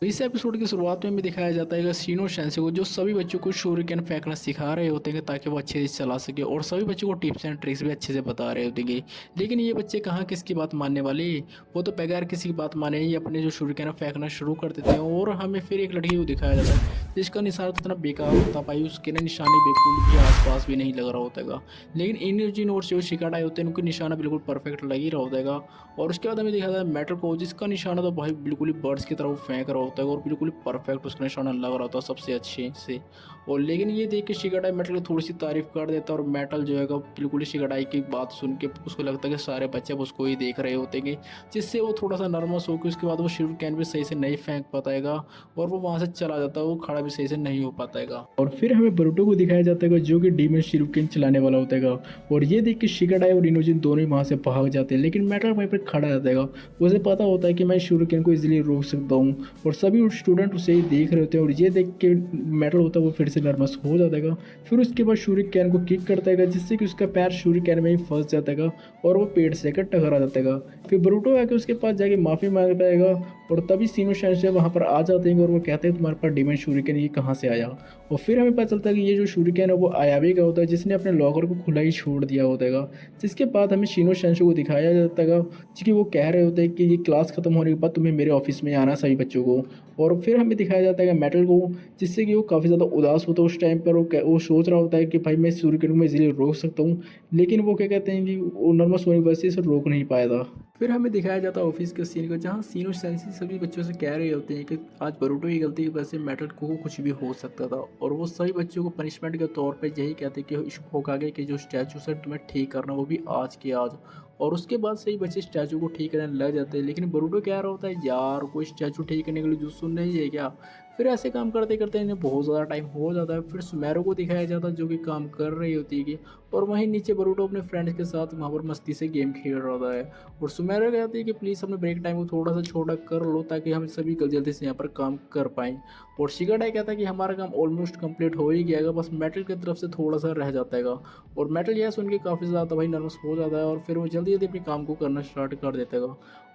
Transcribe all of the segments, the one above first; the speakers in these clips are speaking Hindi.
तो इस एपिसोड की शुरुआत में भी दिखाया जाता है कि शीनो सेंसे को जो सभी बच्चों को शूरिकेन फेंकना सिखा रहे होते हैं ताकि वो अच्छे से चला सके और सभी बच्चों को टिप्स एंड ट्रिक्स भी अच्छे से बता रहे होते हैं। लेकिन ये बच्चे कहाँ किसकी बात मानने वाले, वो तो बगैर किसी की बात माने ही अपने जो शूरिकेन फेंकना शुरू कर देते हैं। और हमें फिर एक लड़की को दिखाया जाता है जिसका निशाना तो इतना बेकार होता भाई, उसके ना निशाने बिल्कुल भी आसपास भी नहीं लग रहा होता है। लेकिन इन जिन और जो शिकाडाई होते हैं उनके निशाना बिल्कुल परफेक्ट लग ही रहा होता है। और उसके बाद हमें दिखाया जाता है मेटल को जिसका निशाना तो भाई बिल्कुल ही बर्ड्स की तरह वो फेंक रहा होता है और बिल्कुल ही परफेक्ट उसका निशाना लग रहा होता है सबसे अच्छे से। और लेकिन ये देख के शिकाडाई मेटल की थोड़ी सी तारीफ कर देता है और मेटल जो है बिल्कुल ही शिकाडाई की बात सुन के उसको लगता है कि सारे बच्चे अब उसको ही देख रहे होते हैं, जिससे वो थोड़ा सा नर्वस होकर उसके बाद वो शुरू कैन भी सही से नहीं फेंक पाताएगा और वो वहाँ से चला जाता है, वो खड़ा भी सही से नहीं हो पाताएगा। और फिर हमें बरूटो को दिखाया जाता है जो कि डीमन शिरुकेन चलाने वाला होता है। और ये देख के शिकाडाई और इनोजिन दोनों ही वहाँ से भाग जाते हैं, लेकिन मेटल वहीं पर खड़ा रहता है। उसे पता होता है कि मैं शुरुकेन को इजीली रोक सकता हूँ और सभी स्टूडेंट उसे ही देख रहे होते हैं। और ये देख के मेटल होता है वो फिर से नर्वस हो जाता है। फिर उसके बाद शुरिकेन को किक करता है जिससे कि उसका पैर शुरिकेन में ही फंस जाता है और वो पेड़ से टकरा जाता है। फिर ब्रूटो आके उसके पास जाके माफ़ी मांगता है और तभी सीनो सेंसे वहाँ पर आ जाते हैं और वो कहते हैं तुम्हारे पास डिमन शुरिकेन ये कहाँ से आया। और फिर हमें पता चलता है कि ये जो शुरिकेन है वो आयाबी का होता है जिसने अपने लॉकर को खुला ही छोड़ दिया होता है। जिसके बाद हमें शीनो सेंसे को दिखाया जाता है कि वो कह रहे होते हैं कि ये क्लास खत्म होने के बाद तुम्हें मेरे ऑफिस में आना सभी बच्चों को। और फिर हमें दिखाया जाता है कि मेटल को, जिससे कि वो काफ़ी ज़्यादा उदास होता है उस टाइम पर। वो सोच रहा होता है कि भाई मैं सूर्यकिरण को इजीली रोक सकता हूँ, लेकिन वो क्या कहते हैं कि वो नर्वस होने की वजह से इसे रोक नहीं पाया था। फिर हमें दिखाया जाता है ऑफिस के सीन को जहाँ सीनो सेंसी सभी बच्चों से कह रहे होते हैं कि आज बरूटो की गलती की वजह से मेटल को कुछ भी हो सकता था। और वो सभी बच्चों को पनिशमेंट के तौर पे यही कहते हैं कि होकागे के जो स्टैचू से तुम्हें ठीक करना वो भी आज के आज। और उसके बाद सही बच्चे स्टैचू को ठीक करने लग जाते हैं, लेकिन बरूटो कह रहा होता है यार कोई स्टैचू ठीक करने के लिए जुस्सु नहीं है क्या। फिर ऐसे काम करते करते इन्हें बहुत ज़्यादा टाइम हो जाता है। फिर सुमेरो को दिखाया जाता है जो कि काम कर रही होती है और वहीं नीचे बरूटो अपने फ्रेंड्स के साथ वहाँ पर मस्ती से गेम खेल रहा होता है। और सुमेरो कहती है कि प्लीज़ अपने ब्रेक टाइम को थोड़ा सा छोटा कर लो ताकि हम सभी जल्दी से यहाँ पर काम कर पाएँ। और शिगाडाई कहता है कि हमारा काम ऑलमोस्ट कंप्लीट हो ही गया है, बस मेटल की तरफ से थोड़ा सा रह जाता है। और मेटल यह सुन के काफ़ी ज़्यादा भाई नर्वस हो जाता है और फिर वो जल्दी जल्दी अपने काम को करना स्टार्ट कर देता है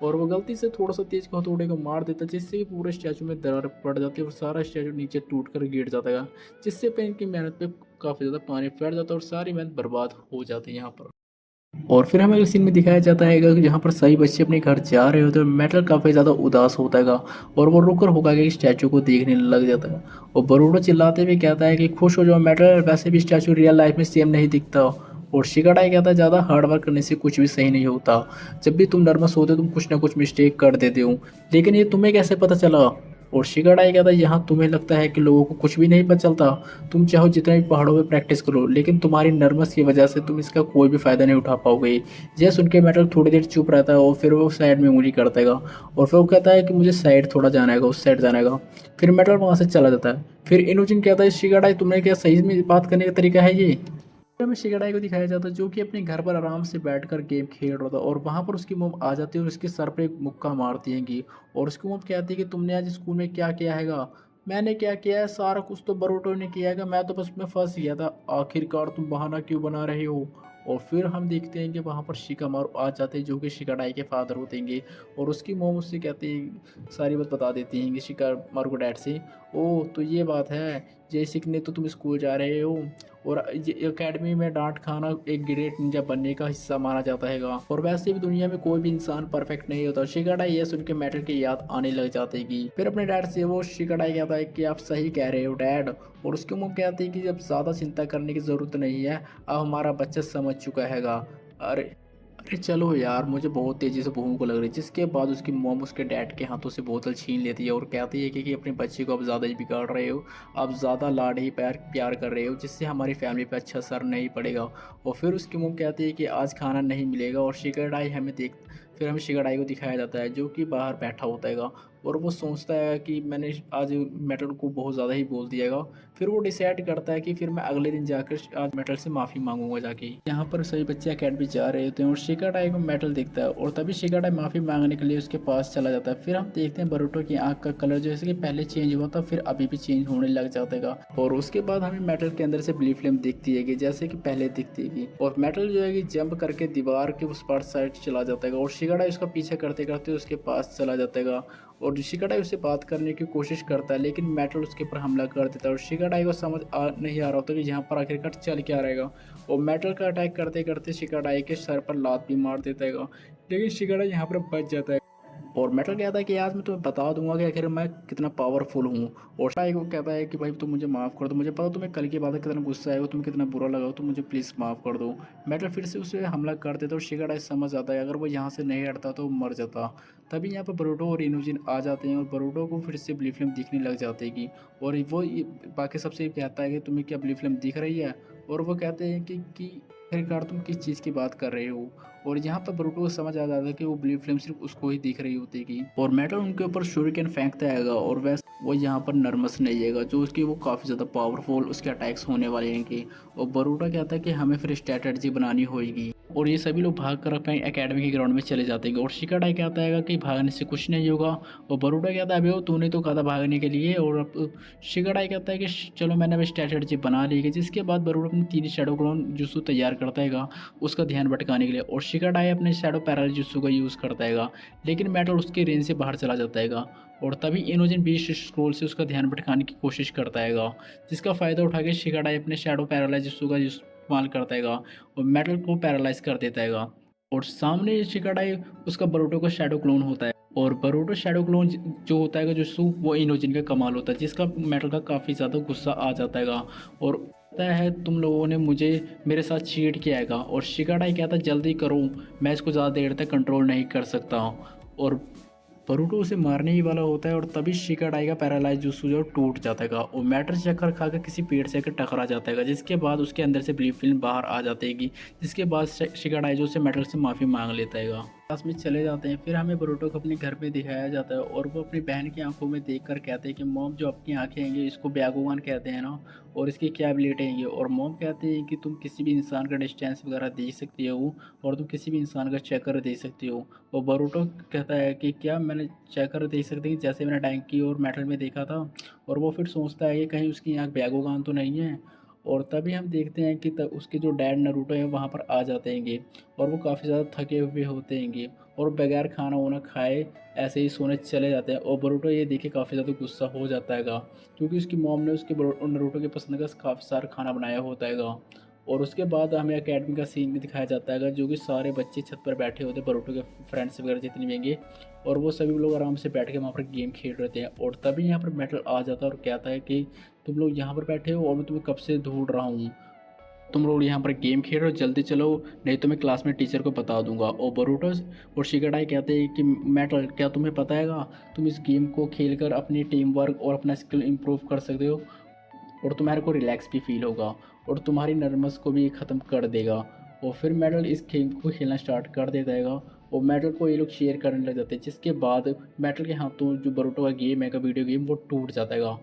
और वो गलती से थोड़ा सा तेज हथौड़े को मार देता है जिससे कि पूरे स्टैचू में दरार पड़ जाती है और सारा स्टैचू नीचे टूट कर गिर जाता है, जिससे पे इनकी मेहनत पे काफ़ी ज़्यादा पानी फैल जाता है और सारी मेहनत बर्बाद हो जाती है यहाँ पर। और फिर हमें इस सीन में दिखाया जाता है कि जहाँ पर सही बच्चे अपने घर जा रहे होते हैं मेटल काफ़ी ज़्यादा उदास होता है और वो रुक कर होगा कि स्टैचू को देखने लग जाता है। और बरूडो चिल्लाते हुए कहता है कि खुश हो जाओ मेटल, वैसे भी स्टैचू रियल लाइफ में सेम नहीं दिखता। और शिगाडाई कहता है ज़्यादा हार्ड वर्क करने से कुछ भी सही नहीं होता, जब भी तुम नर्वस होते हो तुम कुछ ना कुछ मिस्टेक कर देते हो, लेकिन ये तुम्हें कैसे पता चला। और शिगाडाई कहता है यहाँ तुम्हें लगता है कि लोगों को कुछ भी नहीं पता चलता, तुम चाहो जितना भी पहाड़ों पे प्रैक्टिस करो लेकिन तुम्हारी नर्वस की वजह से तुम इसका कोई भी फ़ायदा नहीं उठा पाओगे। यह सुन के मेटल थोड़ी देर चुप रहता है और फिर वो साइड में उंगली करता है और फिर वो कहता है कि मुझे साइड थोड़ा जाना है, उस साइड जाना है। फिर मेटल वहाँ से चला जाता है। फिर इनोजिन कहता है शिगाडाई तुमने क्या सही में बात करने का तरीका है ये। फिर हमें शिगाडाई को दिखाया जाता है जो कि अपने घर पर आराम से बैठकर गेम खेल रहा था और वहाँ पर उसकी मॉम आ जाती है और उसके सर पे एक मुक्का मारती हैगी। और उसकी मॉम कहती है कि तुमने आज स्कूल में क्या किया हैगा। मैंने क्या किया है, सारा कुछ तो बरूटो ने किया है, मैं तो बस में फंस गया था, आखिरकार तुम बहाना क्यों बना रहे हो। और फिर हम देखते हैं कि वहाँ पर शिकामारू आ जाते हैं जो कि शिकाडाई के फादर होते हैं और उसकी मोम उससे कहती है, सारी बात बता देती हैं कि शिकामारू को डैड से। ओह तो ये बात है, ये सीखने तो तुम स्कूल जा रहे हो और ये एकेडमी में डांट खाना एक ग्रेट निंजा बनने का हिस्सा माना जाता है। और वैसे भी दुनिया में कोई भी इंसान परफेक्ट नहीं होता। शिकाडाई ये सुन के मेटल की याद आने लग जाती है। फिर अपने डैड से वो शिकाडाई कहता है कि आप सही कह रहे हो डैड। और उसके मुँह कहती है कि जब ज़्यादा चिंता करने की ज़रूरत नहीं है, अब हमारा बच्चा समझ चुका हैगा। अरे अरे चलो यार, मुझे बहुत तेज़ी से भूख लग रही है। जिसके बाद उसकी मॉम उसके डैड के हाथों से बोतल छीन लेती है और कहती है कि अपने बच्चे को अब ज़्यादा ही बिगाड़ रहे हो, आप ज़्यादा लाड ही प्यार प्यार कर रहे हो जिससे हमारी फैमिली पे अच्छा असर नहीं पड़ेगा। और फिर उसकी मॉम कहती है कि आज खाना नहीं मिलेगा। और शिगाडाई फिर हमें शिगाडाई को दिखाया जाता है जो कि बाहर बैठा होता है और वो सोचता है कि मैंने आज मेटल को बहुत ज़्यादा ही बोल दिया है। फिर वो डिसाइड करता है कि फिर मैं अगले दिन जाकर आज मेटल से माफ़ी मांगूंगा जाके। यहाँ पर सभी बच्चे अकेडमी जा रहे होते हैं और शिगाडाई को मेटल दिखता है और तभी शिगाडाई माफ़ी मांगने के लिए उसके पास चला जाता है। फिर हम देखते हैं बरूटो की आँख का कलर जैसे कि पहले चेंज हुआ था फिर अभी भी चेंज होने लग जाता है। और उसके बाद हमें मेटल के अंदर से ब्ली फ्लेम दिखती है जैसे कि पहले दिखती है और मेटल जो है कि जंप करके दीवार के उस पार साइड चला जाता है और शिगाडाई उसका पीछे करते करते उसके पास चला जाता है और शिकाडाई उससे बात करने की कोशिश करता है, लेकिन मेटल उसके ऊपर हमला कर देता है और शिकाडाई को समझ नहीं आ रहा होता कि यहाँ पर आखिरकार चल क्या रहेगा। और मेटल का अटैक करते करते शिकाडाई के सर पर लात भी मार देता है, लेकिन शिकाडाई यहाँ पर बच जाता है। और मेटल कहता है कि आज मैं तुम्हें बता दूंगा कि आखिर मैं कितना पावरफुल हूँ। और शिकाडाई को कहता है कि भाई तुम मुझे माफ़ कर दो, मुझे पता तुम्हें कल की बात है कितना गुस्सा आएगा, तुम्हें कितना बुरा लगा, तो मुझे प्लीज़ माफ़ कर दो। मेटल फिर से उसे हमला कर देता है और शिकाडाई समझ आता है अगर वो यहाँ से नहीं हटता तो वो मर जाता। तभी यहाँ पर बोरुतो और इनोजिन आ जाते हैं और बोरुतो को फिर से ब्ली फ्लेम दिखने लग जाती है और वो बाकी सबसे कहता है कि तुम्हें क्या ब्ली फ्लेम दिख रही है। और वो कहते हैं कि आखिरकार तुम किस चीज़ की बात कर रहे हो। और यहाँ पर बोरुतो को समझ आ जाता है कि वो ब्ली फ्लेम सिर्फ उसको ही दिख रही होती है और मेटल उनके ऊपर शूरिकेन फेंकता हैगा। और वैसे वो यहाँ पर नर्वस नहीं हैगा, जो उसकी वो काफ़ी ज़्यादा पावरफुल उसके अटैक्स होने वाले हैं कि। और बोरुतो कहता है कि हमें फिर स्ट्रैटेजी बनानी होगी। और ये सभी लोग भाग कर अपने एकेडमी के ग्राउंड में चले जाते हैं और शिकाडाई कहता है कि भागने से कुछ नहीं होगा। और बोरुतो कहता है अबे तूने तो कहा था भागने के लिए। और अब शिकाडाई कहता है कि चलो मैंने अब स्ट्रैटेजी बना ली है। जिसके बाद बोरुतो अपनी 3 शैडो क्लोन जुत्सु तैयार करता है उसका ध्यान भटकाने के लिए। और शिकाडाई अपने शैडो पैरालाइज जुत्सु का यूज़ करता है, लेकिन मेटल उसके रेंज से बाहर चला जाता है। और तभी इनोजिन बीस्ट स्क्रोल से उसका ध्यान भटकाने की कोशिश करता है, जिसका फ़ायदा उठा के शिकाडाई अपने शैडो पैरालाइज जुत्सु का इस्तेमाल करता है और मेटल को पैरालाइज कर देता है। और सामने शिकाडाई उसका बोरुतो का शैडो क्लोन होता है और बोरुतो शैडो क्लोन जो होता है जुत्सु वो इनोजिन का कमाल होता है, जिसका मेटल का काफ़ी ज़्यादा गुस्सा आ जाता है और कहता है तुम लोगों ने मुझे मेरे साथ चीट किया है। और शिकाडाई कहता है जल्दी करो, मैं इसको ज़्यादा देर तक कंट्रोल नहीं कर सकता। और बोरुतो उसे मारने ही वाला होता है और तभी शिकाडाई का पैरालाइज जुत्सु जो टूट जाता है और मेटल चक्कर खाकर किसी पेड़ से टकरा जाता है, जिसके बाद उसके अंदर से ब्ली फ्लेम बाहर आ जाती है। जिसके बाद शिकाडाई जो से मेटल से माफ़ी मांग लेता है। क्लास में चले जाते हैं, फिर हमें बोरुतो को अपने घर पे दिखाया जाता है और वो अपनी बहन की आंखों में देखकर कहते हैं कि मॉम जो आपकी आंखें हैं इसको ब्यागुआन कहते हैं ना, और इसकी क्या एबिलिटी है। और मॉम कहते हैं कि तुम किसी भी इंसान का डिस्टेंस वगैरह देख सकती हो और तुम किसी भी इंसान का चेकर देख सकती हो। और बोरुतो कहता है कि क्या मैंने चेकर देख सकती हूँ जैसे मैंने डैंकी और मेटल में देखा था। और वो फिर सोचता है कि कहीं उसकी आँख ब्यागुआन तो नहीं है। और तभी हम देखते हैं कि उसके जो डैड नारुतो है वहाँ पर आ जाते हैं और वो काफ़ी ज़्यादा थके हुए होते हैं और बगैर खाना वाना खाए ऐसे ही सोने चले जाते हैं। और बोरुतो ये देख के काफ़ी ज़्यादा गुस्सा हो जाता है क्योंकि उसकी मॉम ने उसके नारुतो के पसंद का काफ़ी सारा खाना बनाया होता है। और उसके बाद हमें एकेडमी का सीन भी दिखाया जाता है जो कि सारे बच्चे छत पर बैठे होते हैं, बोरुतो के फ्रेंड्स वगैरह जितने भी होंगे, और वो सभी लोग आराम से बैठ के वहाँ पर गेम खेल रहे थे। और तभी यहाँ पर मेटल आ जाता है और कहता है कि तुम लोग यहाँ पर बैठे हो और मैं तुम्हें कब से ढूंढ रहा हूँ, तुम लोग यहाँ पर गेम खेल रहे हो, जल्दी चलो नहीं तो मैं क्लास में टीचर को बता दूंगा। और बोरुतो और शिकाडाई कहते हैं कि मेटल क्या तुम्हें पता है तुम इस गेम को खेलकर अपनी टीम वर्क और अपना स्किल इम्प्रूव कर सकते हो और तुम्हारे को रिलैक्स भी फील होगा और तुम्हारी नर्वस को भी ख़त्म कर देगा। और फिर मेटल इस गेम को खेलना स्टार्ट कर देता है और मेटल को ये लोग शेयर करने लग जाते हैं, जिसके बाद मेटल के हाथों जो बोरुतो का गेम है वीडियो गेम वो टूट जाता है।